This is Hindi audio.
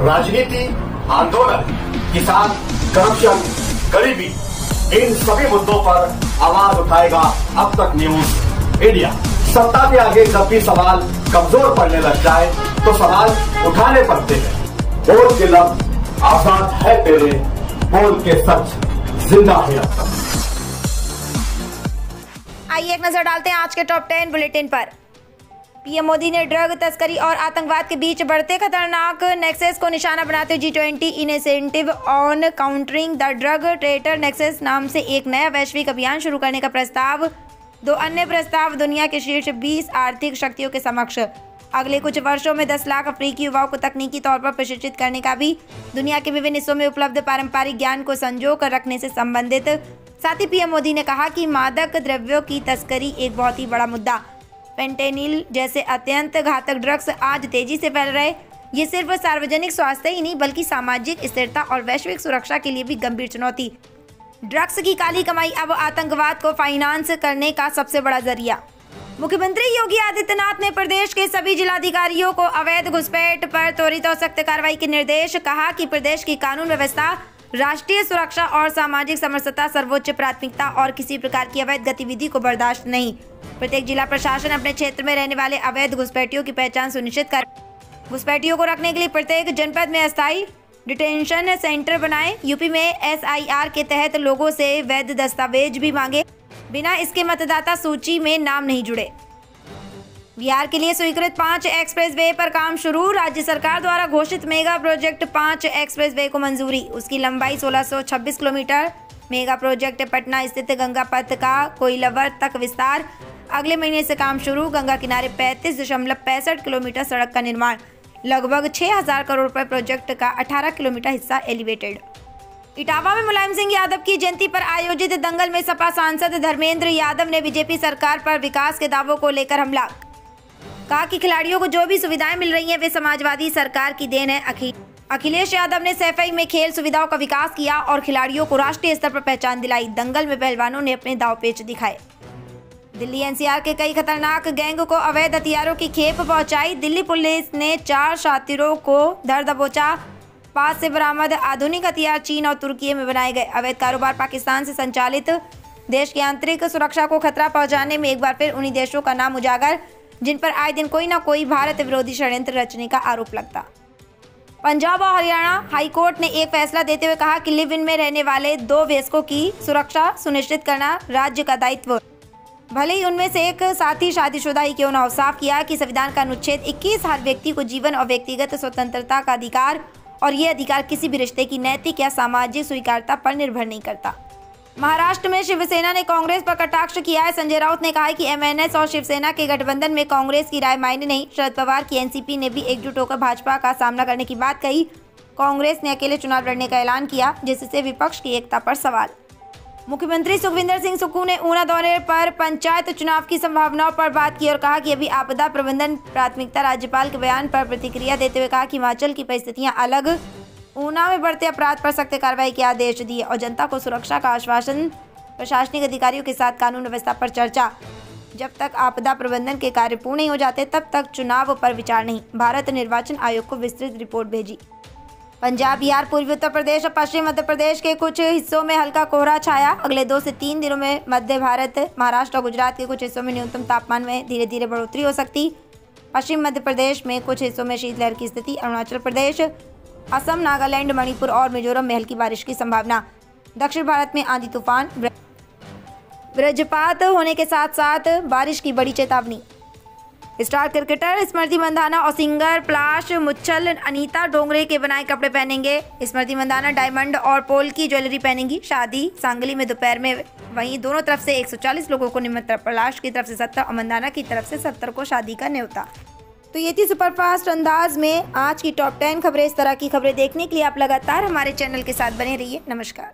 राजनीति, आंदोलन, किसान, करप्शन, गरीबी, इन सभी मुद्दों पर आवाज उठाएगा अब तक न्यूज इंडिया। सत्ता के आगे जब भी सवाल कमजोर पड़ने लग जाए तो सवाल उठाने पड़ते हैं। बोल के लफ्ज आजाद है तेरे, बोल के सच जिंदा है अब तक। आइए एक नजर डालते हैं आज के टॉप 10 बुलेटिन पर। पीएम मोदी ने ड्रग तस्करी और आतंकवाद के बीच बढ़ते खतरनाक नेक्सस को निशाना बनाते हुए G20 initiative on countering the drug trader nexus नाम से एक नया वैश्विक अभियान शुरू करने का प्रस्ताव। 2 अन्य प्रस्ताव दुनिया के शीर्ष 20 आर्थिक शक्तियों के समक्ष। अगले कुछ वर्षों में 10 लाख अफ्रीकी युवाओं को तकनीकी तौर पर प्रशिक्षित करने का भी। दुनिया के विभिन्न हिस्सों में उपलब्ध पारंपरिक ज्ञान को संजो कर रखने से संबंधित। साथ ही पीएम मोदी ने कहा कि मादक द्रव्यों की तस्करी एक बहुत ही बड़ा मुद्दा। फेंटेनिल जैसे अत्यंत घातक ड्रग्स आज तेजी से फैल रहे। ये सिर्फ सार्वजनिक स्वास्थ्य ही नहीं बल्कि सामाजिक स्थिरता और वैश्विक सुरक्षा के लिए भी गंभीर चुनौती। ड्रग्स की काली कमाई अब आतंकवाद को फाइनेंस करने का सबसे बड़ा जरिया। मुख्यमंत्री योगी आदित्यनाथ ने प्रदेश के सभी जिलाधिकारियों को अवैध घुसपैठ पर त्वरित और सख्त कार्रवाई के निर्देश। कहा कि प्रदेश की कानून व्यवस्था, राष्ट्रीय सुरक्षा और सामाजिक समरसता सर्वोच्च प्राथमिकता और किसी प्रकार की अवैध गतिविधि को बर्दाश्त नहीं। प्रत्येक जिला प्रशासन अपने क्षेत्र में रहने वाले अवैध घुसपैठियों की पहचान सुनिश्चित कर घुसपैठियों को रखने के लिए प्रत्येक जनपद में अस्थायी डिटेंशन सेंटर बनाए। यूपी में SIR के तहत लोगों से वैध दस्तावेज भी मांगे, बिना इसके मतदाता सूची में नाम नहीं जुड़े। बिहार के लिए स्वीकृत 5 एक्सप्रेस वे पर काम शुरू। राज्य सरकार द्वारा घोषित मेगा प्रोजेक्ट 5 एक्सप्रेस वे को मंजूरी। उसकी लंबाई 1626 किलोमीटर। मेगा प्रोजेक्ट पटना स्थित गंगा पथ का कोइलवर तक विस्तार। अगले महीने से काम शुरू। गंगा किनारे 35.65 किलोमीटर सड़क का निर्माण। लगभग 6000 करोड़ रुपए प्रोजेक्ट का 18 किलोमीटर हिस्सा एलिवेटेड। इटावा में मुलायम सिंह यादव की जयंती पर आयोजित दंगल में सपा सांसद धर्मेंद्र यादव ने बीजेपी सरकार पर विकास के दावों को लेकर हमला। कहा कि खिलाड़ियों को जो भी सुविधाएं मिल रही हैं वे समाजवादी सरकार की देन है। अखिलेश यादव ने सैफई में खेल सुविधाओं का विकास किया और खिलाड़ियों को राष्ट्रीय स्तर पर पहचान दिलाई। दंगल में पहलवानों ने अपने दांवपेच दिखाए। दिल्ली NCR के कई खतरनाक गैंग को अवैध हथियारों की खेप पहुंचाई। दिल्ली पुलिस ने 4 शातिरों को धर दबोचा। 5 से बरामद आधुनिक हथियार चीन और तुर्की में बनाए गए। अवैध कारोबार पाकिस्तान से संचालित देश की आंतरिक सुरक्षा को खतरा पहुंचाने में एक बार फिर उन्हीं देशों का नाम उजागर जिन पर आए दिन कोई ना कोई भारत विरोधी षड्यंत्र रचने का आरोप लगता। पंजाब और हरियाणा हाईकोर्ट ने एक फैसला देते हुए कहा कि लिव इन में रहने वाले 2 वयस्कों की सुरक्षा सुनिश्चित करना राज्य का दायित्व, भले ही उनमें से एक साथी शादीशुदा ही क्यों न हो। साफ किया कि संविधान का अनुच्छेद 21 हर व्यक्ति को जीवन और व्यक्तिगत स्वतंत्रता का अधिकार और ये अधिकार किसी भी रिश्ते की नैतिक या सामाजिक स्वीकार्यता पर निर्भर नहीं करता। महाराष्ट्र में शिवसेना ने कांग्रेस पर कटाक्ष किया है। संजय राउत ने कहा है कि MNS और शिवसेना के गठबंधन में कांग्रेस की राय मायने नहीं। शरद पवार की NCP ने भी एकजुट होकर भाजपा का सामना करने की बात कही। कांग्रेस ने अकेले चुनाव लड़ने का ऐलान किया जिससे विपक्ष की एकता पर सवाल। मुख्यमंत्री सुखविंदर सिंह सुक्खू ने ऊना दौरे पर पंचायत चुनाव की संभावनाओं पर बात की और कहा कि अभी आपदा प्रबंधन प्राथमिकता। राज्यपाल के बयान पर प्रतिक्रिया देते हुए कहा कि हिमाचल की परिस्थितियां अलग। ऊना में बढ़ते अपराध पर सख्त कार्रवाई के आदेश दिए और जनता को सुरक्षा का आश्वासन। प्रशासनिक अधिकारियों के साथ कानून व्यवस्था पर चर्चा। जब तक आपदा प्रबंधन के कार्य पूर्ण नहीं हो जाते तब तक चुनाव पर विचार नहीं। भारत निर्वाचन आयोग को विस्तृत रिपोर्ट भेजी। पंजाब, बिहार, पूर्वी उत्तर प्रदेश और पश्चिम मध्य प्रदेश के कुछ हिस्सों में हल्का कोहरा छाया। अगले 2 से 3 दिनों में मध्य भारत, महाराष्ट्र और गुजरात के कुछ हिस्सों में न्यूनतम तापमान में धीरे धीरे बढ़ोतरी हो सकती। पश्चिम मध्य प्रदेश में कुछ हिस्सों में शीतलहर की स्थिति। अरुणाचल प्रदेश, असम, नागालैंड, मणिपुर और मिजोरम में हल्की बारिश की संभावना। दक्षिण भारत में आंधी तूफान, वज्रपात होने के साथ साथ बारिश की बड़ी चेतावनी। स्टार क्रिकेटर स्मृति मंधाना और सिंगर पलाश मुच्छल अनीता डोंगरे के बनाए कपड़े पहनेंगे। स्मृति मंधाना डायमंड और पोल की ज्वेलरी पहनेंगी। शादी सांगली में दोपहर में। वहीं दोनों तरफ से 140 लोगों को निमंत्रण। पलाश की तरफ से 70 और मंधाना की तरफ से 70 को शादी का न्योता। तो ये थी सुपरफास्ट अंदाज में आज की टॉप 10 खबरें। इस तरह की खबरें देखने के लिए आप लगातार हमारे चैनल के साथ बने रहिए। नमस्कार।